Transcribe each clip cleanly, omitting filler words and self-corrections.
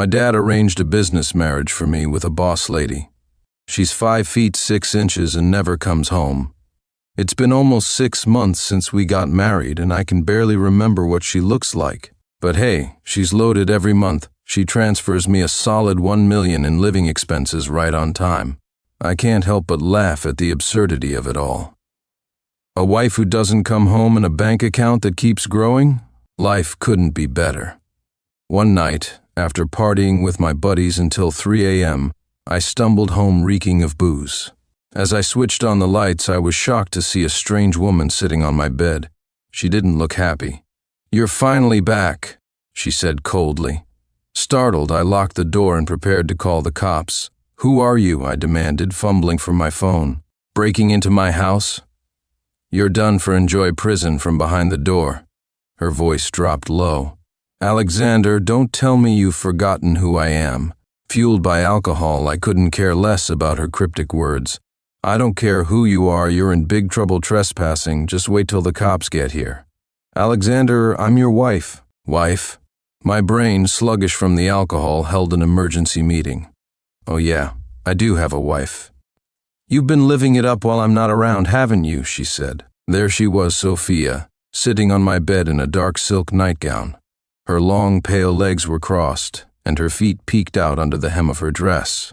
My dad arranged a business marriage for me with a boss lady. She's 5 feet 6 inches and never comes home. It's been almost 6 months since we got married, and I can barely remember what she looks like. But hey, she's loaded every month. She transfers me a solid $1 million in living expenses right on time. I can't help but laugh at the absurdity of it all. A wife who doesn't come home and a bank account that keeps growing? Life couldn't be better. One night, after partying with my buddies until 3 a.m., I stumbled home reeking of booze. As I switched on the lights, I was shocked to see a strange woman sitting on my bed. She didn't look happy. "You're finally back," she said coldly. Startled, I locked the door and prepared to call the cops. "Who are you?" I demanded, fumbling for my phone. "Breaking into my house?" "You're done for enjoy prison from behind the door." Her voice dropped low. "Alexander, don't tell me you've forgotten who I am." Fueled by alcohol, I couldn't care less about her cryptic words. "I don't care who you are, you're in big trouble trespassing. Just wait till the cops get here." "Alexander, I'm your wife." "Wife?" My brain, sluggish from the alcohol, held an emergency meeting. "Oh yeah, I do have a wife." "You've been living it up while I'm not around, haven't you?" she said. There she was, Sophia, sitting on my bed in a dark silk nightgown. Her long, pale legs were crossed, and her feet peeked out under the hem of her dress.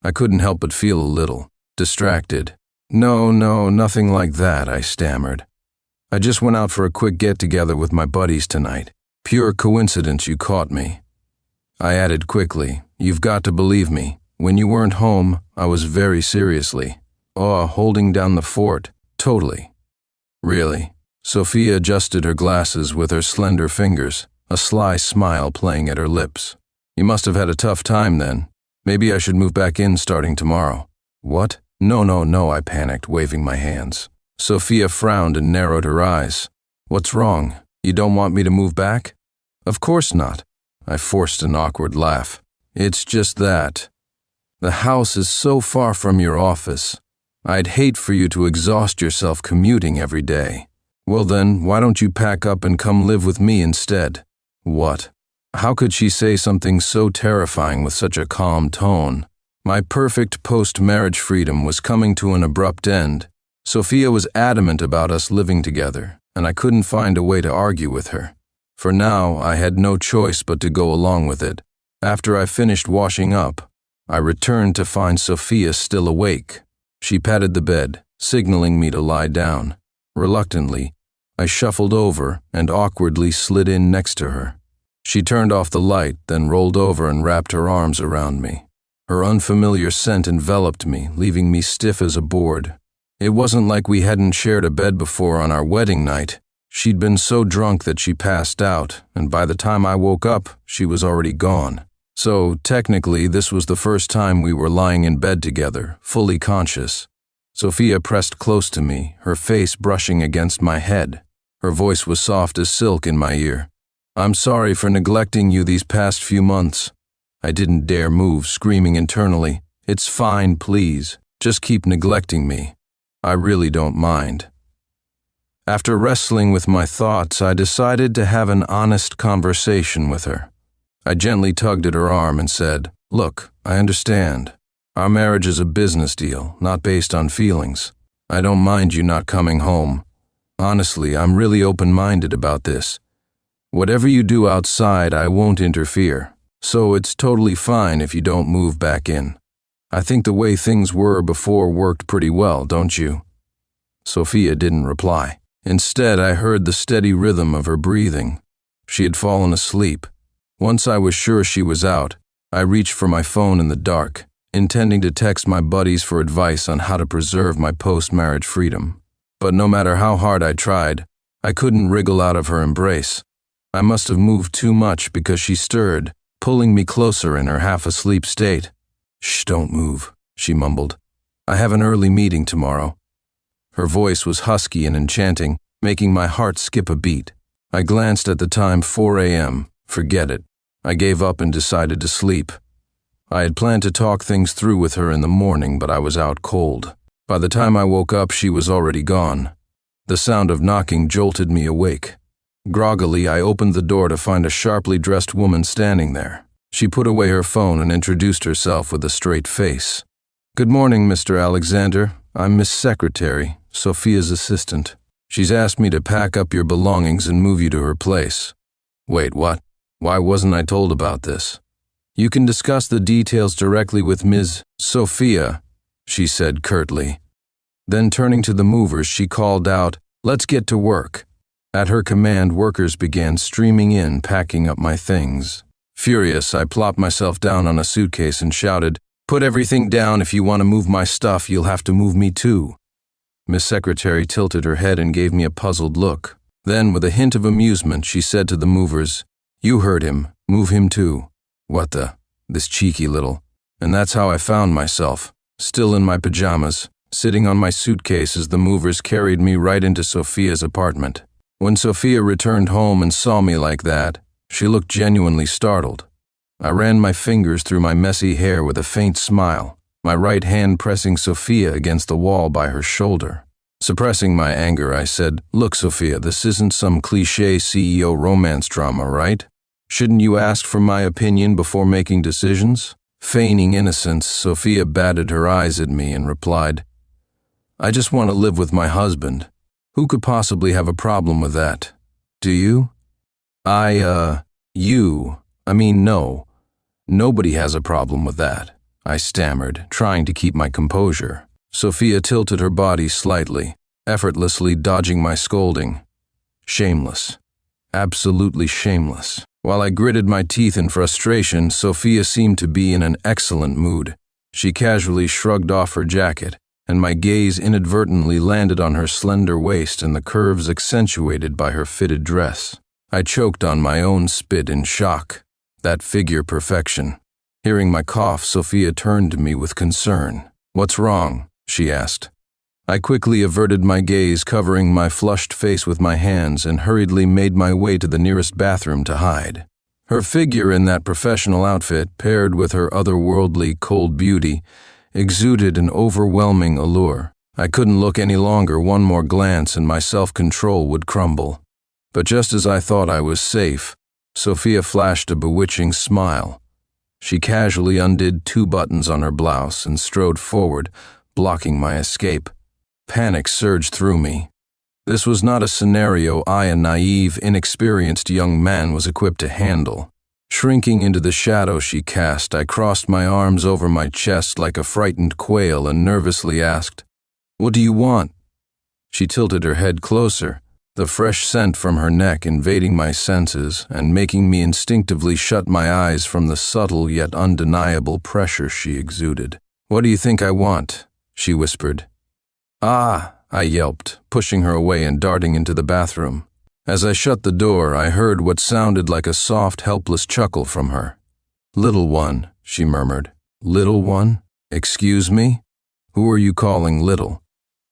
I couldn't help but feel a little distracted. No, nothing like that," I stammered. "I just went out for a quick get-together with my buddies tonight. Pure coincidence you caught me." I added quickly, "You've got to believe me. When you weren't home, I was very seriously. Holding down the fort. Totally." "Really?" Sophia adjusted her glasses with her slender fingers, a sly smile playing at her lips. "You must have had a tough time then. Maybe I should move back in starting tomorrow." "What?" No, I panicked, waving my hands. Sophia frowned and narrowed her eyes. "What's wrong? You don't want me to move back?" "Of course not." I forced an awkward laugh. "It's just that the house is so far from your office. I'd hate for you to exhaust yourself commuting every day." "Well then, why don't you pack up and come live with me instead?" "What?" How could she say something so terrifying with such a calm tone? My perfect post-marriage freedom was coming to an abrupt end. Sophia was adamant about us living together, and I couldn't find a way to argue with her. For now, I had no choice but to go along with it. After I finished washing up, I returned to find Sophia still awake. She patted the bed, signaling me to lie down. Reluctantly, I shuffled over and awkwardly slid in next to her. She turned off the light, then rolled over and wrapped her arms around me. Her unfamiliar scent enveloped me, leaving me stiff as a board. It wasn't like we hadn't shared a bed before on our wedding night. She'd been so drunk that she passed out, and by the time I woke up, she was already gone. So, technically, this was the first time we were lying in bed together, fully conscious. Sophia pressed close to me, her face brushing against my head. Her voice was soft as silk in my ear. "I'm sorry for neglecting you these past few months." I didn't dare move, screaming internally, "It's fine, please. Just keep neglecting me. I really don't mind." After wrestling with my thoughts, I decided to have an honest conversation with her. I gently tugged at her arm and said, "Look, I understand. Our marriage is a business deal, not based on feelings. I don't mind you not coming home. Honestly, I'm really open-minded about this. Whatever you do outside, I won't interfere. So it's totally fine if you don't move back in. I think the way things were before worked pretty well, don't you?" Sophia didn't reply. Instead, I heard the steady rhythm of her breathing. She had fallen asleep. Once I was sure she was out, I reached for my phone in the dark, intending to text my buddies for advice on how to preserve my post-marriage freedom. But no matter how hard I tried, I couldn't wriggle out of her embrace. I must have moved too much because she stirred, pulling me closer in her half-asleep state. "Shh, don't move," she mumbled. "I have an early meeting tomorrow." Her voice was husky and enchanting, making my heart skip a beat. I glanced at the time, 4 a.m. Forget it. I gave up and decided to sleep. I had planned to talk things through with her in the morning, but I was out cold. By the time I woke up, she was already gone. The sound of knocking jolted me awake. Groggily, I opened the door to find a sharply dressed woman standing there. She put away her phone and introduced herself with a straight face. "Good morning, Mr. Alexander. I'm Miss Secretary, Sophia's assistant. She's asked me to pack up your belongings and move you to her place." Wait, what? Why wasn't I told about this? "You can discuss the details directly with Ms. Sophia," she said curtly. Then turning to the movers, she called out, "Let's get to work." At her command, workers began streaming in, packing up my things. Furious, I plopped myself down on a suitcase and shouted, "Put everything down. If you want to move my stuff, you'll have to move me too." Miss Secretary tilted her head and gave me a puzzled look. Then, with a hint of amusement, she said to the movers, "You heard him. Move him too." What the? This cheeky little. And that's how I found myself, still in my pajamas, sitting on my suitcase as the movers carried me right into Sophia's apartment. When Sophia returned home and saw me like that, she looked genuinely startled. I ran my fingers through my messy hair with a faint smile, my right hand pressing Sophia against the wall by her shoulder. Suppressing my anger, I said, "Look, Sophia, this isn't some cliché CEO romance drama, right? Shouldn't you ask for my opinion before making decisions?" Feigning innocence, Sophia batted her eyes at me and replied, "I just want to live with my husband. Who could possibly have a problem with that? Do you?" No. Nobody has a problem with that," I stammered, trying to keep my composure. Sophia tilted her body slightly, effortlessly dodging my scolding. Shameless. Absolutely shameless. While I gritted my teeth in frustration, Sophia seemed to be in an excellent mood. She casually shrugged off her jacket, and my gaze inadvertently landed on her slender waist and the curves accentuated by her fitted dress. I choked on my own spit in shock. That figure perfection. Hearing my cough, Sophia turned to me with concern. "What's wrong?" she asked. I quickly averted my gaze, covering my flushed face with my hands, and hurriedly made my way to the nearest bathroom to hide. Her figure in that professional outfit, paired with her otherworldly cold beauty, exuded an overwhelming allure. I couldn't look any longer. One more glance and my self-control would crumble. But just as I thought I was safe, Sophia flashed a bewitching smile. She casually undid 2 buttons on her blouse and strode forward, blocking my escape. Panic surged through me. This was not a scenario I, a naive, inexperienced young man, was equipped to handle. Shrinking into the shadow she cast, I crossed my arms over my chest like a frightened quail and nervously asked, "What do you want?" She tilted her head closer, the fresh scent from her neck invading my senses and making me instinctively shut my eyes from the subtle yet undeniable pressure she exuded. "What do you think I want?" she whispered. "Ah," I yelped, pushing her away and darting into the bathroom. As I shut the door, I heard what sounded like a soft, helpless chuckle from her. "Little one," she murmured. "Little one? Excuse me? Who are you calling little?"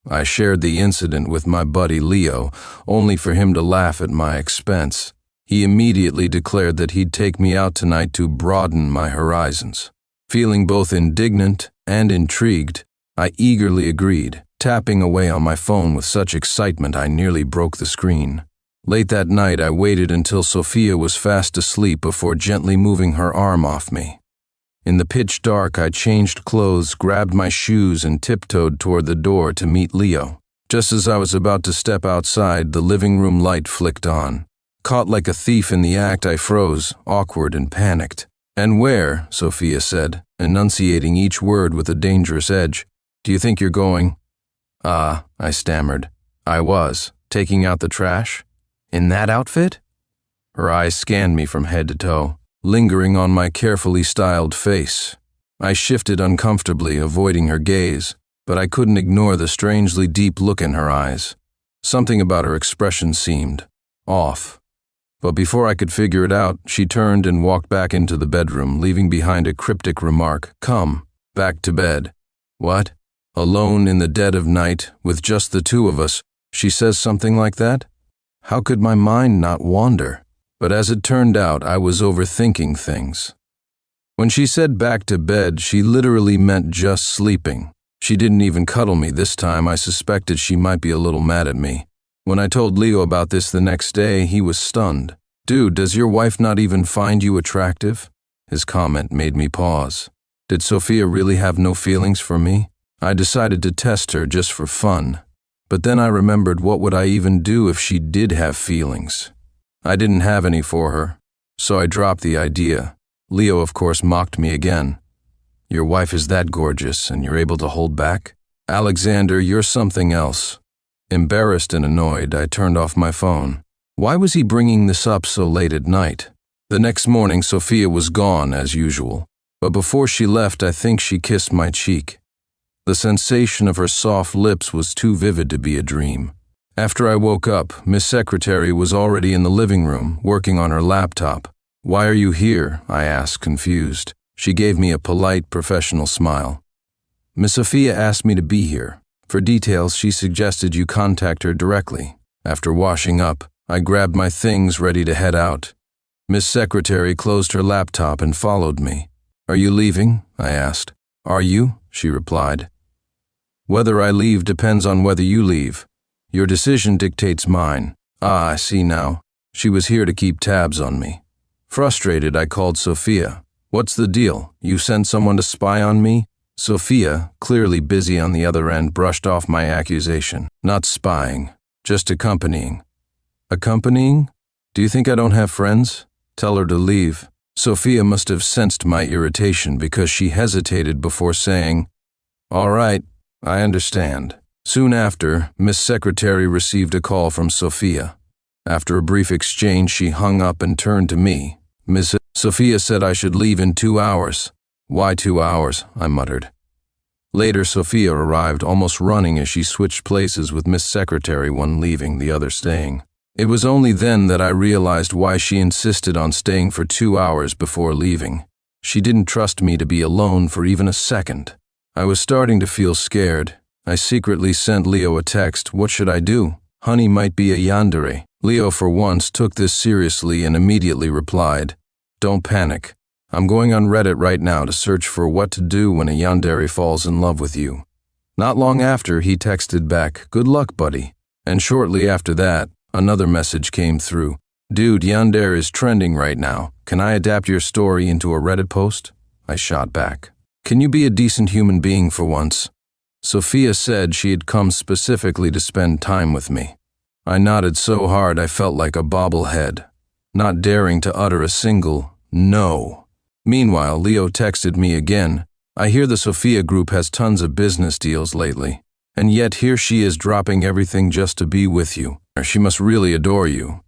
I shared the incident with my buddy Leo, only for him to laugh at my expense. He immediately declared that he'd take me out tonight to broaden my horizons. Feeling both indignant and intrigued, I eagerly agreed, tapping away on my phone with such excitement I nearly broke the screen. Late that night, I waited until Sophia was fast asleep before gently moving her arm off me. In the pitch dark, I changed clothes, grabbed my shoes, and tiptoed toward the door to meet Leo. Just as I was about to step outside, the living room light flicked on. Caught like a thief in the act, I froze, awkward and panicked. "And where?" Sophia said, enunciating each word with a dangerous edge. "Do you think you're going?" I stammered. "I was. Taking out the trash? In that outfit?" Her eyes scanned me from head to toe, lingering on my carefully styled face. I shifted uncomfortably, avoiding her gaze, but I couldn't ignore the strangely deep look in her eyes. Something about her expression seemed off. But before I could figure it out, she turned and walked back into the bedroom, leaving behind a cryptic remark, "Come, back to bed." What? Alone in the dead of night, with just the two of us, she says something like that? How could my mind not wander? But as it turned out, I was overthinking things. When she said back to bed, she literally meant just sleeping. She didn't even cuddle me this time. I suspected she might be a little mad at me. When I told Leo about this the next day, he was stunned. "Dude, does your wife not even find you attractive?" His comment made me pause. Did Sophia really have no feelings for me? I decided to test her just for fun. But then I remembered, what would I even do if she did have feelings? I didn't have any for her, so I dropped the idea. Leo, of course, mocked me again. Your wife is that gorgeous, and you're able to hold back? Alexander, you're something else. Embarrassed and annoyed, I turned off my phone. Why was he bringing this up so late at night? The next morning, Sophia was gone as usual, but before she left, I think she kissed my cheek. The sensation of her soft lips was too vivid to be a dream. After I woke up, Miss Secretary was already in the living room, working on her laptop. Why are you here? I asked, confused. She gave me a polite, professional smile. Miss Sophia asked me to be here. For details, she suggested you contact her directly. After washing up, I grabbed my things ready to head out. Miss Secretary closed her laptop and followed me. Are you leaving? I asked. Are you? She replied. Whether I leave depends on whether you leave. Your decision dictates mine. Ah, I see now. She was here to keep tabs on me. Frustrated, I called Sophia. What's the deal? You sent someone to spy on me? Sophia, clearly busy on the other end, brushed off my accusation. Not spying, just accompanying. Accompanying? Do you think I don't have friends? Tell her to leave. Sophia must have sensed my irritation because she hesitated before saying, All right, I understand. Soon after, Miss Secretary received a call from Sophia. After a brief exchange, she hung up and turned to me. Miss Sophia said I should leave in 2 hours. Why 2 hours? I muttered. Later, Sophia arrived, almost running as she switched places with Miss Secretary, one leaving, the other staying. It was only then that I realized why she insisted on staying for 2 hours before leaving. She didn't trust me to be alone for even a second. I was starting to feel scared. I secretly sent Leo a text. What should I do? Honey might be a yandere. Leo, for once, took this seriously and immediately replied, Don't panic. I'm going on Reddit right now to search for what to do when a yandere falls in love with you. Not long after, he texted back, Good luck, buddy. And shortly after that, another message came through. Dude, yandere is trending right now. Can I adapt your story into a Reddit post? I shot back. Can you be a decent human being for once? Sophia said she had come specifically to spend time with me. I nodded so hard I felt like a bobblehead, not daring to utter a single no. Meanwhile, Leo texted me again. I hear the Sophia group has tons of business deals lately, and yet here she is dropping everything just to be with you. She must really adore you.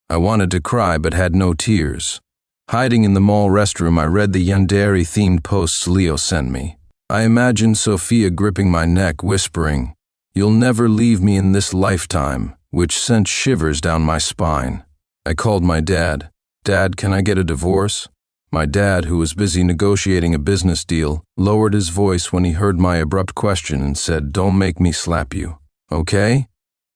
I wanted to cry but had no tears. Hiding in the mall restroom, I read the yandere-themed posts Leo sent me. I imagined Sophia gripping my neck, whispering, You'll never leave me in this lifetime, which sent shivers down my spine. I called my dad. Dad, can I get a divorce? My dad, who was busy negotiating a business deal, lowered his voice when he heard my abrupt question and said, Don't make me slap you. Okay?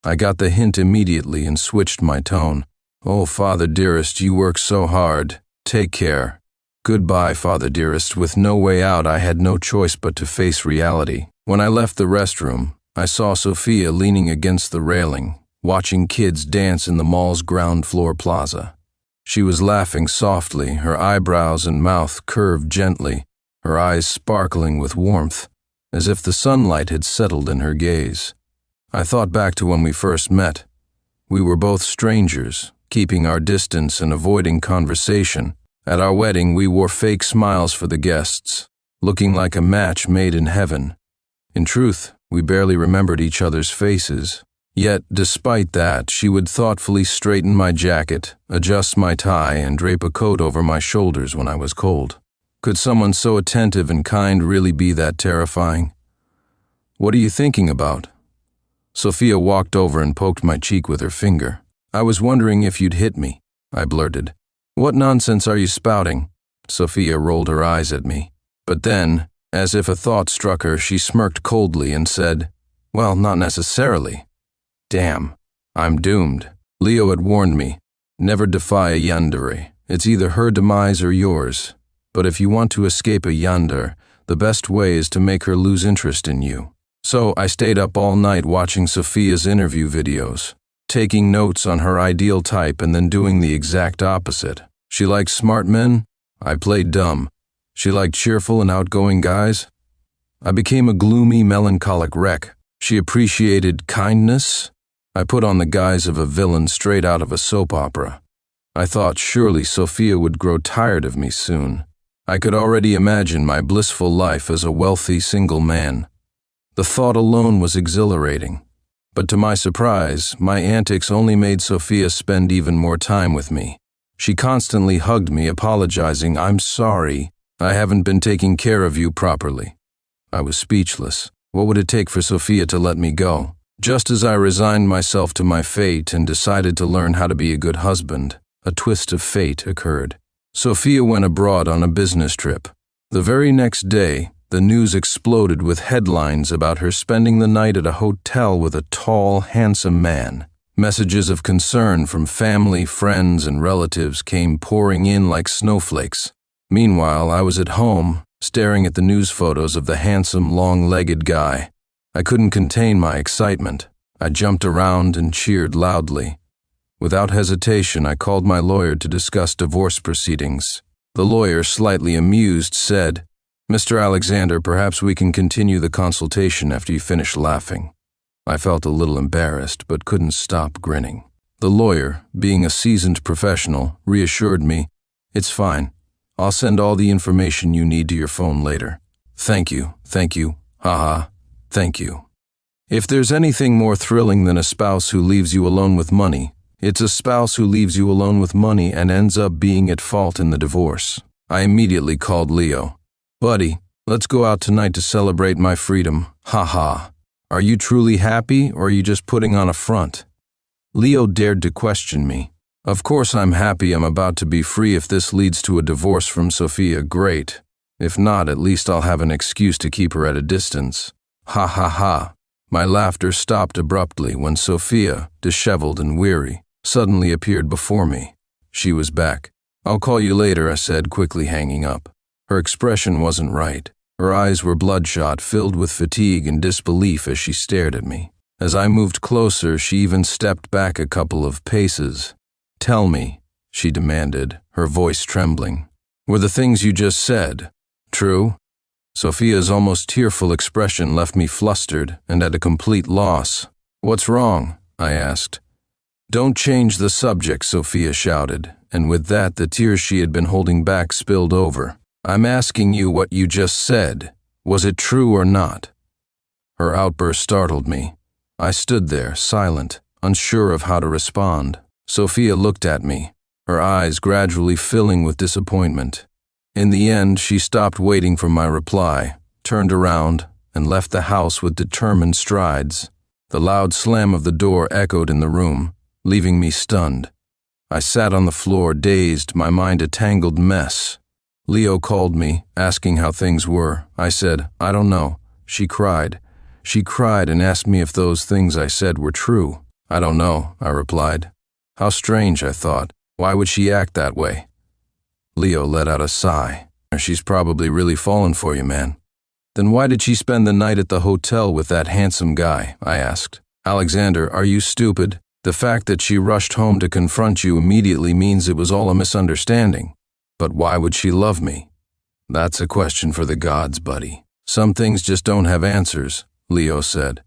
I got the hint immediately and switched my tone. Oh, Father dearest, you work so hard. Take care. Goodbye, Father dearest. With no way out, I had no choice but to face reality. When I left the restroom, I saw Sophia leaning against the railing, watching kids dance in the mall's ground floor plaza. She was laughing softly, her eyebrows and mouth curved gently, her eyes sparkling with warmth, as if the sunlight had settled in her gaze. I thought back to when we first met. We were both strangers, keeping our distance and avoiding conversation. At our wedding, we wore fake smiles for the guests, looking like a match made in heaven. In truth, we barely remembered each other's faces. Yet, despite that, she would thoughtfully straighten my jacket, adjust my tie, and drape a coat over my shoulders when I was cold. Could someone so attentive and kind really be that terrifying? What are you thinking about? Sophia walked over and poked my cheek with her finger. I was wondering if you'd hit me, I blurted. What nonsense are you spouting? Sophia rolled her eyes at me. But then, as if a thought struck her, she smirked coldly and said, Well, not necessarily. Damn, I'm doomed. Leo had warned me, never defy a yandere. It's either her demise or yours. But if you want to escape a yandere, the best way is to make her lose interest in you. So I stayed up all night watching Sophia's interview videos, taking notes on her ideal type and then doing the exact opposite. She likes smart men? I played dumb. She liked cheerful and outgoing guys. I became a gloomy, melancholic wreck. She appreciated kindness. I put on the guise of a villain straight out of a soap opera. I thought surely Sophia would grow tired of me soon. I could already imagine my blissful life as a wealthy single man. The thought alone was exhilarating. But to my surprise, my antics only made Sophia spend even more time with me. She constantly hugged me, apologizing, "I'm sorry. I haven't been taking care of you properly." I was speechless. What would it take for Sophia to let me go? Just as I resigned myself to my fate and decided to learn how to be a good husband, a twist of fate occurred. Sophia went abroad on a business trip. The very next day, the news exploded with headlines about her spending the night at a hotel with a tall, handsome man. Messages of concern from family, friends, and relatives came pouring in like snowflakes. Meanwhile, I was at home, staring at the news photos of the handsome, long-legged guy. I couldn't contain my excitement. I jumped around and cheered loudly. Without hesitation, I called my lawyer to discuss divorce proceedings. The lawyer, slightly amused, said, "Mr. Alexander, perhaps we can continue the consultation after you finish laughing." I felt a little embarrassed, but couldn't stop grinning. The lawyer, being a seasoned professional, reassured me, "It's fine. I'll send all the information you need to your phone later." Thank you, haha, thank you. If there's anything more thrilling than a spouse who leaves you alone with money, it's a spouse who leaves you alone with money and ends up being at fault in the divorce. I immediately called Leo. "Buddy, let's go out tonight to celebrate my freedom. Haha. Are you truly happy, or are you just putting on a front?" Leo dared to question me. Of course I'm happy. I'm about to be free. If this leads to a divorce from Sophia, great. If not, at least I'll have an excuse to keep her at a distance. Ha ha ha. My laughter stopped abruptly when Sophia, disheveled and weary, suddenly appeared before me. She was back. "I'll call you later," I said, quickly hanging up. Her expression wasn't right. Her eyes were bloodshot, filled with fatigue and disbelief as she stared at me. As I moved closer, she even stepped back a couple of paces. "Tell me," she demanded, her voice trembling. "Were the things you just said true?" Sophia's almost tearful expression left me flustered and at a complete loss. "What's wrong?" I asked. "Don't change the subject," Sophia shouted, and with that the tears she had been holding back spilled over. "I'm asking you what you just said. Was it true or not?" Her outburst startled me. I stood there, silent, unsure of how to respond. Sophia looked at me, her eyes gradually filling with disappointment. In the end, she stopped waiting for my reply, turned around, and left the house with determined strides. The loud slam of the door echoed in the room, leaving me stunned. I sat on the floor, dazed, my mind a tangled mess. Leo called me, asking how things were. I said, "I don't know." She cried. She cried and asked me if those things I said were true. "I don't know," I replied. How strange, I thought. Why would she act that way? Leo let out a sigh. "She's probably really fallen for you, man." "Then why did she spend the night at the hotel with that handsome guy?" I asked. "Alexander, are you stupid? The fact that she rushed home to confront you immediately means it was all a misunderstanding. But why would she love me?" "That's a question for the gods, buddy. Some things just don't have answers," Leo said.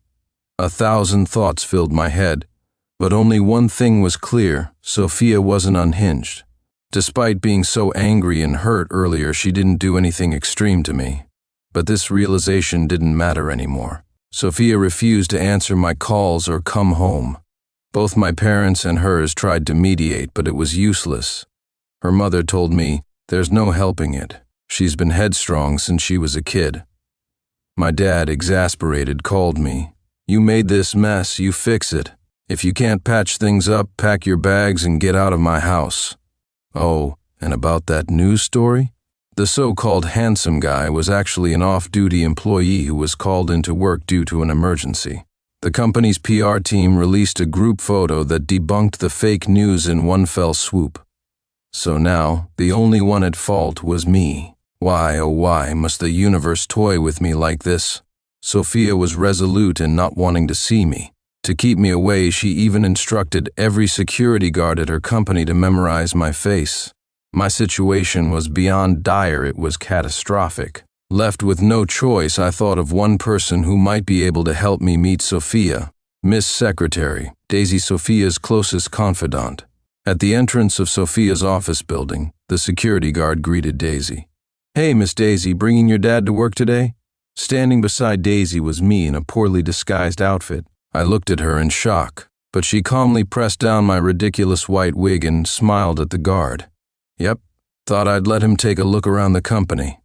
1,000 thoughts filled my head, but only one thing was clear: Sophia wasn't unhinged. Despite being so angry and hurt earlier, she didn't do anything extreme to me. But this realization didn't matter anymore. Sophia refused to answer my calls or come home. Both my parents and hers tried to mediate, but it was useless. Her mother told me, "There's no helping it. She's been headstrong since she was a kid." My dad, exasperated, called me. "You made this mess, you fix it. If you can't patch things up, pack your bags and get out of my house." Oh, and about that news story? The so-called handsome guy was actually an off-duty employee who was called into work due to an emergency. The company's PR team released a group photo that debunked the fake news in one fell swoop. So now, the only one at fault was me. Why, oh why, must the universe toy with me like this? Sophia was resolute in not wanting to see me. To keep me away, she even instructed every security guard at her company to memorize my face. My situation was beyond dire, it was catastrophic. Left with no choice, I thought of one person who might be able to help me meet Sophia, Miss Secretary, Daisy, Sophia's closest confidant. At the entrance of Sophia's office building, the security guard greeted Daisy. "Hey, Miss Daisy, bringing your dad to work today?" Standing beside Daisy was me in a poorly disguised outfit. I looked at her in shock, but she calmly pressed down my ridiculous white wig and smiled at the guard. "Yep, thought I'd let him take a look around the company."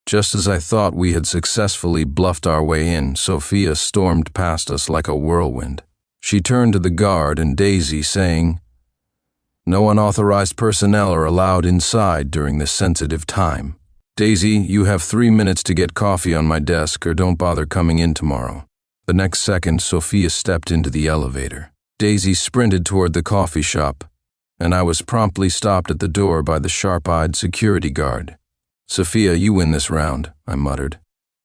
Just as I thought we had successfully bluffed our way in, Sophia stormed past us like a whirlwind. She turned to the guard and Daisy, saying, "No unauthorized personnel are allowed inside during this sensitive time. Daisy, you have 3 minutes to get coffee on my desk or don't bother coming in tomorrow." The next second, Sophia stepped into the elevator. Daisy sprinted toward the coffee shop, and I was promptly stopped at the door by the sharp-eyed security guard. "Sophia, you win this round," I muttered.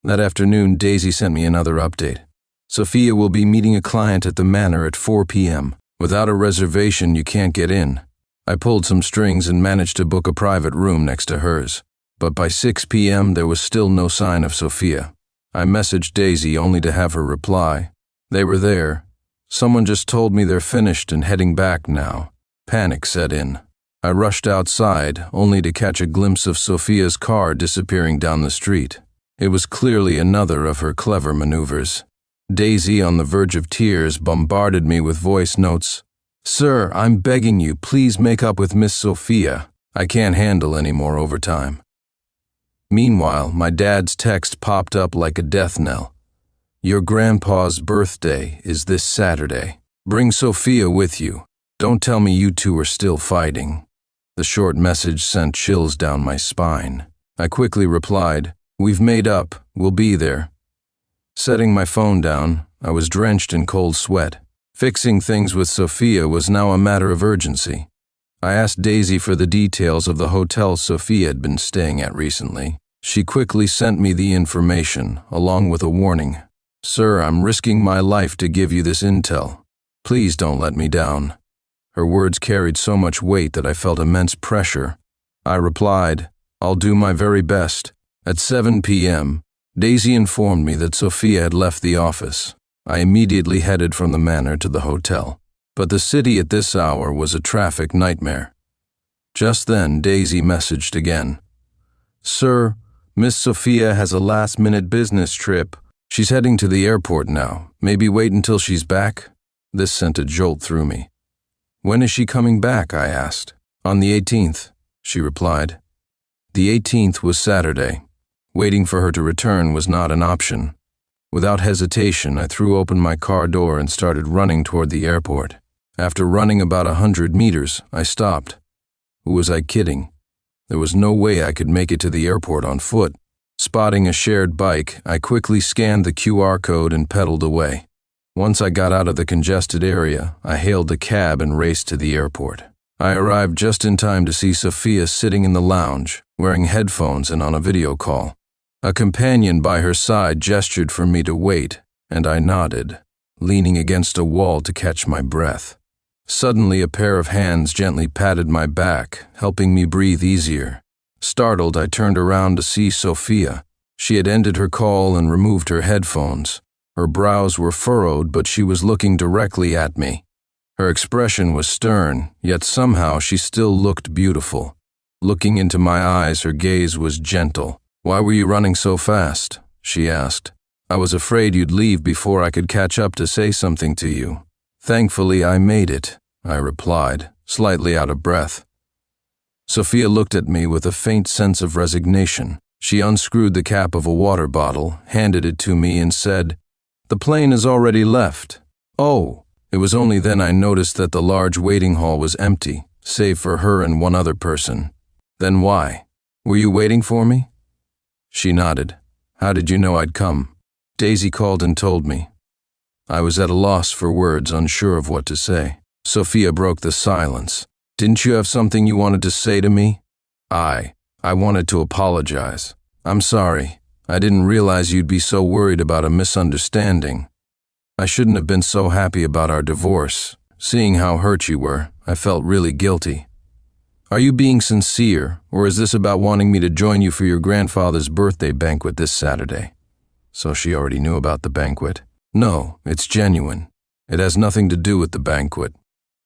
That afternoon, Daisy sent me another update. "Sophia will be meeting a client at the Manor at 4 p.m. Without a reservation, you can't get in." I pulled some strings and managed to book a private room next to hers. But by 6 p.m., there was still no sign of Sophia. I messaged Daisy only to have her reply, "They were there. Someone just told me they're finished and heading back now." Panic set in. I rushed outside, only to catch a glimpse of Sophia's car disappearing down the street. It was clearly another of her clever maneuvers. Daisy, on the verge of tears, bombarded me with voice notes. "Sir, I'm begging you, please make up with Miss Sophia. I can't handle any more overtime." Meanwhile, my dad's text popped up like a death knell. "Your grandpa's birthday is this Saturday. Bring Sophia with you. Don't tell me you two are still fighting." The short message sent chills down my spine. I quickly replied, "We've made up. We'll be there." Setting my phone down, I was drenched in cold sweat. Fixing things with Sophia was now a matter of urgency. I asked Daisy for the details of the hotel Sophia had been staying at recently. She quickly sent me the information, along with a warning. "Sir, I'm risking my life to give you this intel. Please don't let me down." Her words carried so much weight that I felt immense pressure. I replied, "I'll do my very best." At 7 p.m., Daisy informed me that Sophia had left the office. I immediately headed from the Manor to the hotel. But the city at this hour was a traffic nightmare. Just then, Daisy messaged again. "Sir, Miss Sophia has a last-minute business trip. She's heading to the airport now. Maybe wait until she's back?" This sent a jolt through me. "When is she coming back?" I asked. "On the 18th, she replied. The 18th was Saturday. Waiting for her to return was not an option. Without hesitation, I threw open my car door and started running toward the airport. After running about 100 meters, I stopped. Who was I kidding? There was no way I could make it to the airport on foot. Spotting a shared bike, I quickly scanned the QR code and pedaled away. Once I got out of the congested area, I hailed a cab and raced to the airport. I arrived just in time to see Sophia sitting in the lounge, wearing headphones and on a video call. A companion by her side gestured for me to wait, and I nodded, leaning against a wall to catch my breath. Suddenly, a pair of hands gently patted my back, helping me breathe easier. Startled, I turned around to see Sophia. She had ended her call and removed her headphones. Her brows were furrowed, but she was looking directly at me. Her expression was stern, yet somehow she still looked beautiful. Looking into my eyes, her gaze was gentle. "Why were you running so fast?" she asked. "I was afraid you'd leave before I could catch up to say something to you." "Thankfully, I made it," I replied, slightly out of breath. Sophia looked at me with a faint sense of resignation. She unscrewed the cap of a water bottle, handed it to me, and said, "The plane has already left." "Oh." It was only then I noticed that the large waiting hall was empty, save for her and one other person. "Then why? Were you waiting for me?" She nodded. "How did you know I'd come?" "Daisy called and told me." I was at a loss for words, unsure of what to say. Sophia broke the silence. "Didn't you have something you wanted to say to me?" I wanted to apologize. "I'm sorry. I didn't realize you'd be so worried about a misunderstanding. I shouldn't have been so happy about our divorce. Seeing how hurt you were, I felt really guilty." Are you being sincere, or is this about wanting me to join you for your grandfather's birthday banquet this Saturday? So she already knew about the banquet. No, it's genuine. It has nothing to do with the banquet.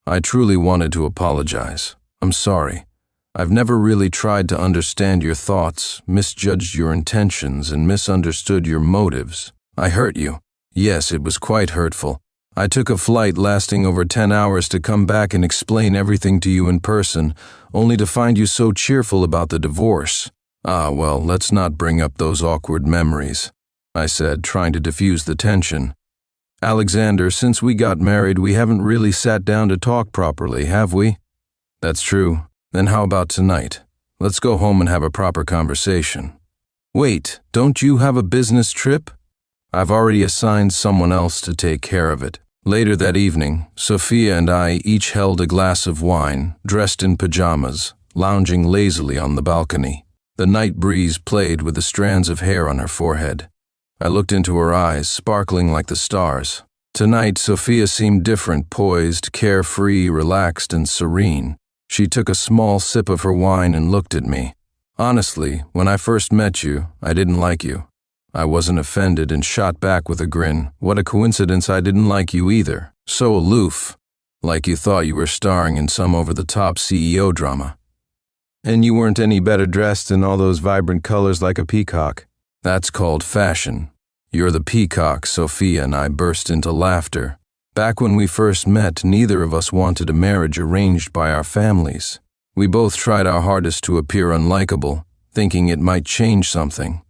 I truly wanted to apologize. I'm sorry. I've never really tried to understand your thoughts, misjudged your intentions, and misunderstood your motives. I hurt you. Yes, it was quite hurtful. I took a flight lasting over 10 hours to come back and explain everything to you in person, only to find you so cheerful about the divorce. Well, let's not bring up those awkward memories, I said, trying to diffuse the tension. Alexander, since we got married, we haven't really sat down to talk properly, have we? That's true. Then how about tonight? Let's go home and have a proper conversation. Wait, don't you have a business trip? I've already assigned someone else to take care of it. Later that evening, Sophia and I each held a glass of wine, dressed in pajamas, lounging lazily on the balcony. The night breeze played with the strands of hair on her forehead. I looked into her eyes, sparkling like the stars. Tonight, Sophia seemed different, poised, carefree, relaxed, and serene. She took a small sip of her wine and looked at me. Honestly, when I first met you, I didn't like you. I wasn't offended and shot back with a grin. What a coincidence I didn't like you either. So aloof, like you thought you were starring in some over-the-top CEO drama. And you weren't any better dressed in all those vibrant colors like a peacock. That's called fashion. You're the peacock, Sophia and I burst into laughter. Back when we first met, neither of us wanted a marriage arranged by our families. We both tried our hardest to appear unlikable, thinking it might change something.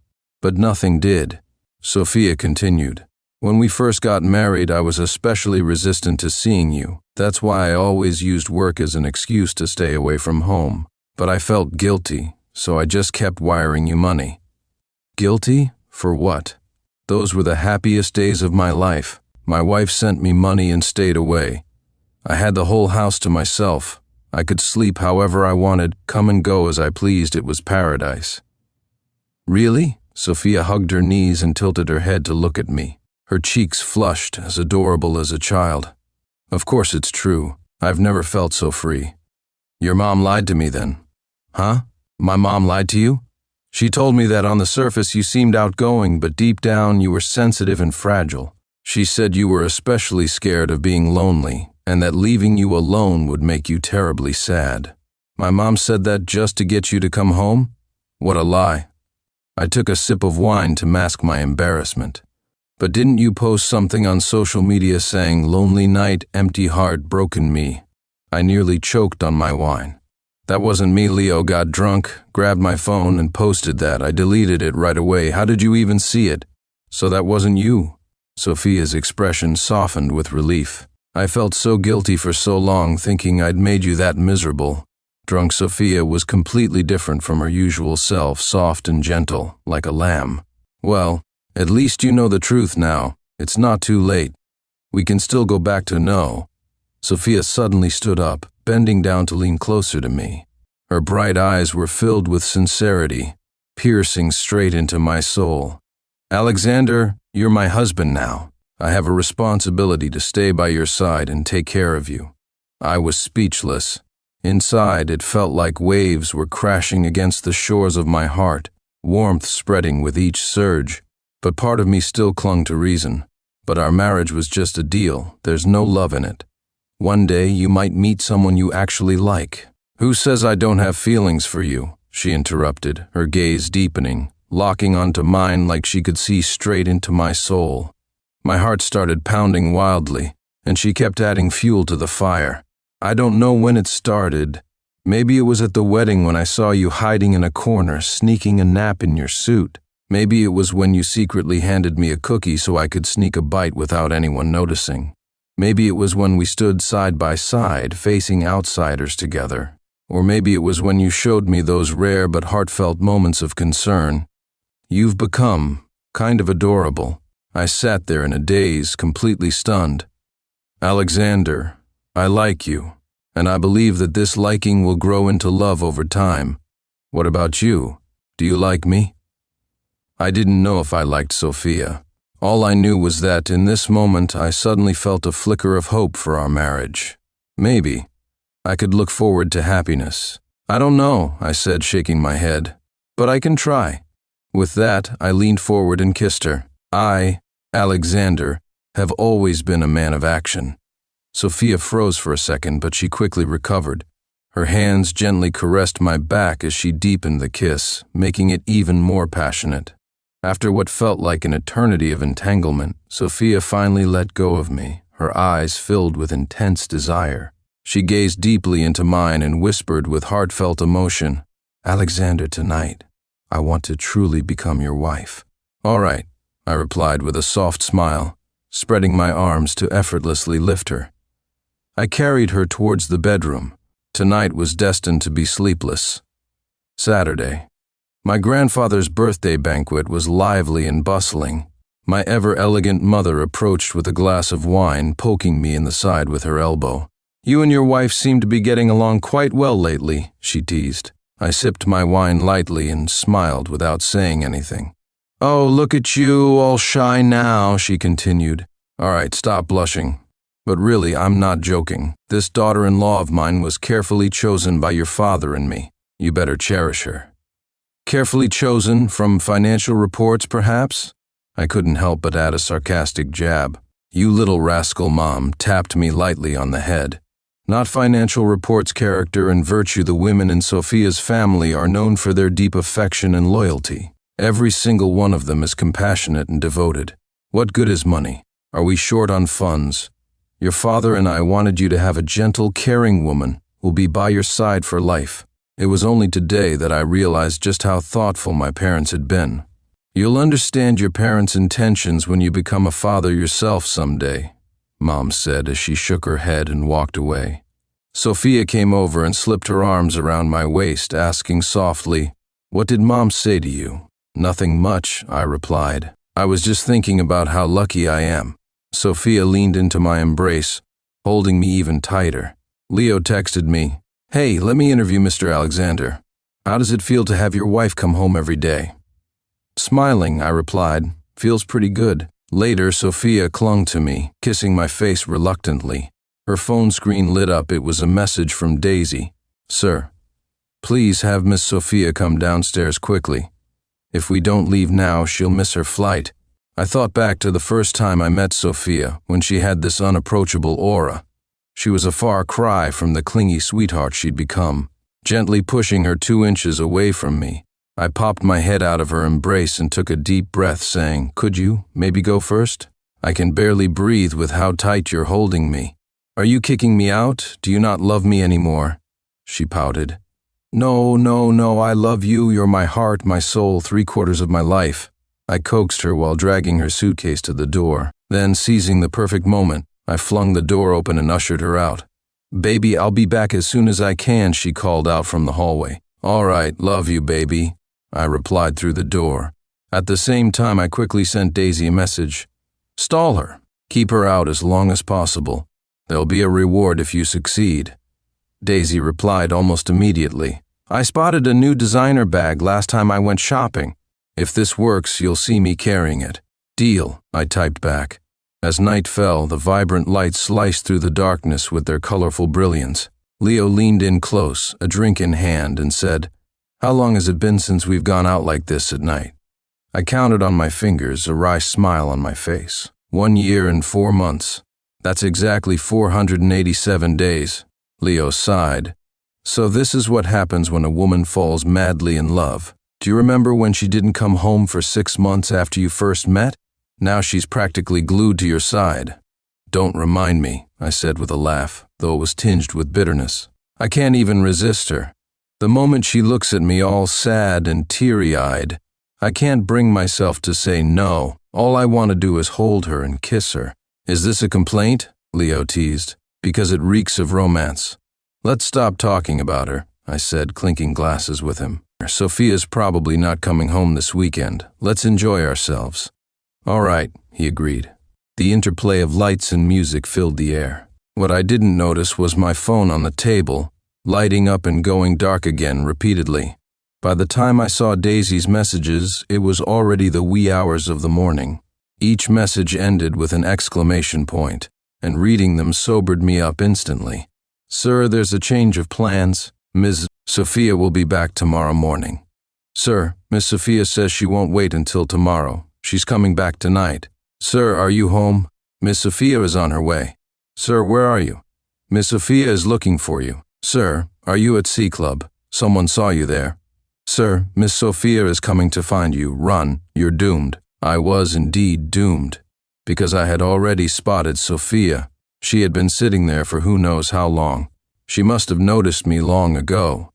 But nothing did. Sophia continued. When we first got married, I was especially resistant to seeing you. That's why I always used work as an excuse to stay away from home. But I felt guilty, so I just kept wiring you money. Guilty? For what? Those were the happiest days of my life. My wife sent me money and stayed away. I had the whole house to myself. I could sleep however I wanted, come and go as I pleased. It was paradise. Really? Sophia hugged her knees and tilted her head to look at me. Her cheeks flushed, as adorable as a child. Of course it's true. I've never felt so free. Your mom lied to me then. Huh? My mom lied to you? She told me that on the surface you seemed outgoing, but deep down you were sensitive and fragile. She said you were especially scared of being lonely, and that leaving you alone would make you terribly sad. My mom said that just to get you to come home? What a lie. I took a sip of wine to mask my embarrassment. But didn't you post something on social media saying, "Lonely night, empty heart, broken me"? I nearly choked on my wine. That wasn't me. Leo got drunk, grabbed my phone, and posted that. I deleted it right away. How did you even see it? So that wasn't you? Sophia's expression softened with relief. I felt so guilty for so long, thinking I'd made you that miserable. Drunk Sophia was completely different from her usual self, soft and gentle, like a lamb. Well, at least you know the truth now. It's not too late. We can still go back to no. Sophia suddenly stood up, bending down to lean closer to me. Her bright eyes were filled with sincerity, piercing straight into my soul. Alexander, you're my husband now. I have a responsibility to stay by your side and take care of you. I was speechless. Inside, it felt like waves were crashing against the shores of my heart, warmth spreading with each surge. But part of me still clung to reason. But our marriage was just a deal. There's no love in it. One day you might meet someone you actually like. Who says I don't have feelings for you? She interrupted, her gaze deepening, locking onto mine like she could see straight into my soul. My heart started pounding wildly, and she kept adding fuel to the fire. I don't know when it started. Maybe it was at the wedding when I saw you hiding in a corner, sneaking a nap in your suit. Maybe it was when you secretly handed me a cookie so I could sneak a bite without anyone noticing. Maybe it was when we stood side by side, facing outsiders together. Or maybe it was when you showed me those rare but heartfelt moments of concern. You've become kind of adorable. I sat there in a daze, completely stunned. Alexander, I like you, and I believe that this liking will grow into love over time. What about you? Do you like me? I didn't know if I liked Sophia. All I knew was that in this moment I suddenly felt a flicker of hope for our marriage. Maybe I could look forward to happiness. I don't know, I said, shaking my head. But I can try. With that, I leaned forward and kissed her. I, Alexander, have always been a man of action. Sophia froze for a second, but she quickly recovered. Her hands gently caressed my back as she deepened the kiss, making it even more passionate. After what felt like an eternity of entanglement, Sophia finally let go of me, her eyes filled with intense desire. She gazed deeply into mine and whispered with heartfelt emotion, "Alexander, tonight, I want to truly become your wife." "All right," I replied with a soft smile, spreading my arms to effortlessly lift her. I carried her towards the bedroom. Tonight was destined to be sleepless. Saturday. My grandfather's birthday banquet was lively and bustling. My ever-elegant mother approached with a glass of wine, poking me in the side with her elbow. "You and your wife seem to be getting along quite well lately," she teased. I sipped my wine lightly and smiled without saying anything. "Oh, look at you, all shy now," she continued. "All right, stop blushing. But really, I'm not joking. This daughter-in-law of mine was carefully chosen by your father and me. You better cherish her." "Carefully chosen from financial reports, perhaps?" I couldn't help but add a sarcastic jab. "You little rascal," Mom tapped me lightly on the head. "Not financial reports, character and virtue. The women in Sophia's family are known for their deep affection and loyalty. Every single one of them is compassionate and devoted. What good is money? Are we short on funds? Your father and I wanted you to have a gentle, caring woman who'll be by your side for life. It was only today that I realized just how thoughtful my parents had been. You'll understand your parents' intentions when you become a father yourself someday," Mom said as she shook her head and walked away. Sophia came over and slipped her arms around my waist, asking softly, "What did Mom say to you?" "Nothing much," I replied. "I was just thinking about how lucky I am." Sophia leaned into my embrace, holding me even tighter. Leo texted me, "Hey, let me interview Mr. Alexander. How does it feel to have your wife come home every day?" Smiling, I replied, "Feels pretty good." Later, Sophia clung to me, kissing my face reluctantly. Her phone screen lit up. It was a message from Daisy. "Sir, please have Miss Sophia come downstairs quickly. If we don't leave now, she'll miss her flight." I thought back to the first time I met Sophia, when she had this unapproachable aura. She was a far cry from the clingy sweetheart she'd become. Gently pushing her 2 inches away from me, I popped my head out of her embrace and took a deep breath, saying, "Could you maybe go first? I can barely breathe with how tight you're holding me." "Are you kicking me out? Do you not love me anymore?" She pouted. No, I love you. You're my heart, my soul, 3/4 of my life." I coaxed her while dragging her suitcase to the door. Then, seizing the perfect moment, I flung the door open and ushered her out. "Baby, I'll be back as soon as I can," she called out from the hallway. "All right, love you, baby," I replied through the door. At the same time, I quickly sent Daisy a message. "Stall her. Keep her out as long as possible. There'll be a reward if you succeed." Daisy replied almost immediately. "I spotted a new designer bag last time I went shopping. If this works, you'll see me carrying it." "Deal," I typed back. As night fell, the vibrant lights sliced through the darkness with their colorful brilliance. Leo leaned in close, a drink in hand, and said, "How long has it been since we've gone out like this at night?" I counted on my fingers, a wry smile on my face. 1 year and 4 months. That's exactly 487 days. Leo sighed. "So this is what happens when a woman falls madly in love. Do you remember when she didn't come home for 6 months after you first met? Now she's practically glued to your side." "Don't remind me," I said with a laugh, though it was tinged with bitterness. "I can't even resist her. The moment she looks at me all sad and teary-eyed, I can't bring myself to say no. All I want to do is hold her and kiss her." "Is this a complaint?" Leo teased. "Because it reeks of romance." "Let's stop talking about her," I said, clinking glasses with him. "Sophia's probably not coming home this weekend. Let's enjoy ourselves." "All right," he agreed. The interplay of lights and music filled the air. What I didn't notice was my phone on the table, lighting up and going dark again repeatedly. By the time I saw Daisy's messages, it was already the wee hours of the morning. Each message ended with an exclamation point, and reading them sobered me up instantly. "Sir, there's a change of plans. Ms. Sophia will be back tomorrow morning. Sir, Miss Sophia says she won't wait until tomorrow. She's coming back tonight. Sir, are you home? Miss Sophia is on her way. Sir, where are you? Miss Sophia is looking for you. Sir, are you at C Club? Someone saw you there. Sir, Miss Sophia is coming to find you. Run, you're doomed. I was indeed doomed, because I had already spotted Sophia. She had been sitting there for who knows how long. She must have noticed me long ago.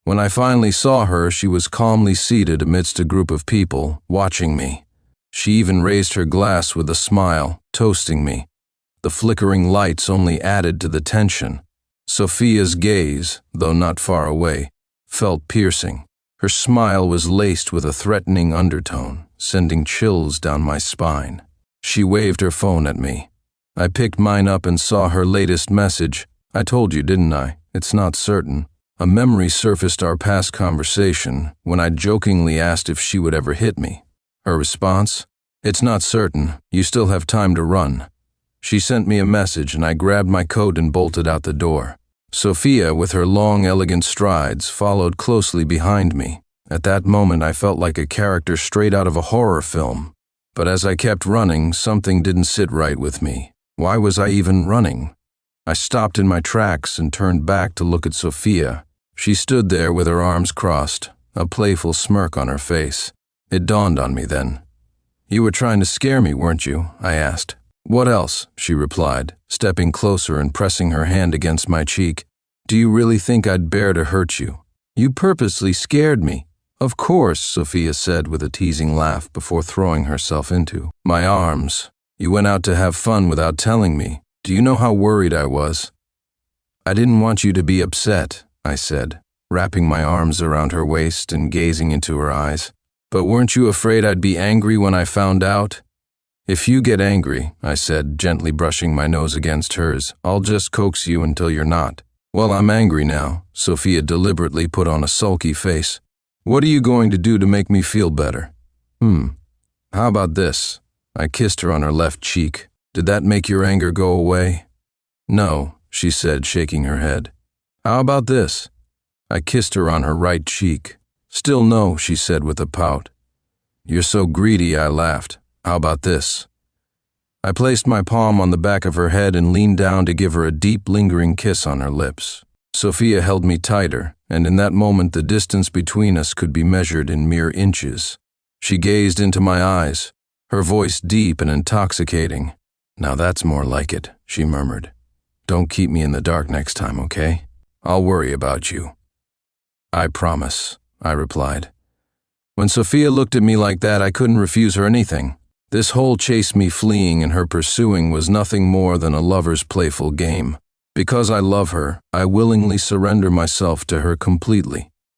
When I finally saw her, she was calmly seated amidst a group of people, watching me. She even raised her glass with a smile, toasting me. The flickering lights only added to the tension. Sophia's gaze, though not far away, felt piercing. Her smile was laced with a threatening undertone, sending chills down my spine. She waved her phone at me. I picked mine up and saw her latest message. I told you, didn't I? It's not certain. A memory surfaced our past conversation when I jokingly asked if she would ever hit me. Her response? It's not certain. You still have time to run. She sent me a message and I grabbed my coat and bolted out the door. Sophia, with her long, elegant strides, followed closely behind me. At that moment, I felt like a character straight out of a horror film. But as I kept running, something didn't sit right with me. Why was I even running? I stopped in my tracks and turned back to look at Sophia. She stood there with her arms crossed, a playful smirk on her face. It dawned on me then. You were trying to scare me, weren't you? I asked. What else? She replied, stepping closer and pressing her hand against my cheek. Do you really think I'd bear to hurt you? You purposely scared me. Of course, Sophia said with a teasing laugh before throwing herself into my arms. You went out to have fun without telling me. Do you know how worried I was? I didn't want you to be upset, I said, wrapping my arms around her waist and gazing into her eyes. But weren't you afraid I'd be angry when I found out? If you get angry, I said, gently brushing my nose against hers, I'll just coax you until you're not. Well, I'm angry now, Sophia deliberately put on a sulky face. What are you going to do to make me feel better? How about this? I kissed her on her left cheek. Did that make your anger go away? No, she said, shaking her head. How about this? I kissed her on her right cheek. Still no, she said with a pout. You're so greedy, I laughed. How about this? I placed my palm on the back of her head and leaned down to give her a deep, lingering kiss on her lips. Sophia held me tighter, and in that moment the distance between us could be measured in mere inches. She gazed into my eyes, her voice deep and intoxicating. Now that's more like it, she murmured. Don't keep me in the dark next time, okay? I'll worry about you. I promise, I replied. When Sophia looked at me like that, I couldn't refuse her anything. This whole chase me fleeing and her pursuing was nothing more than a lover's playful game. Because I love her, I willingly surrender myself to her completely.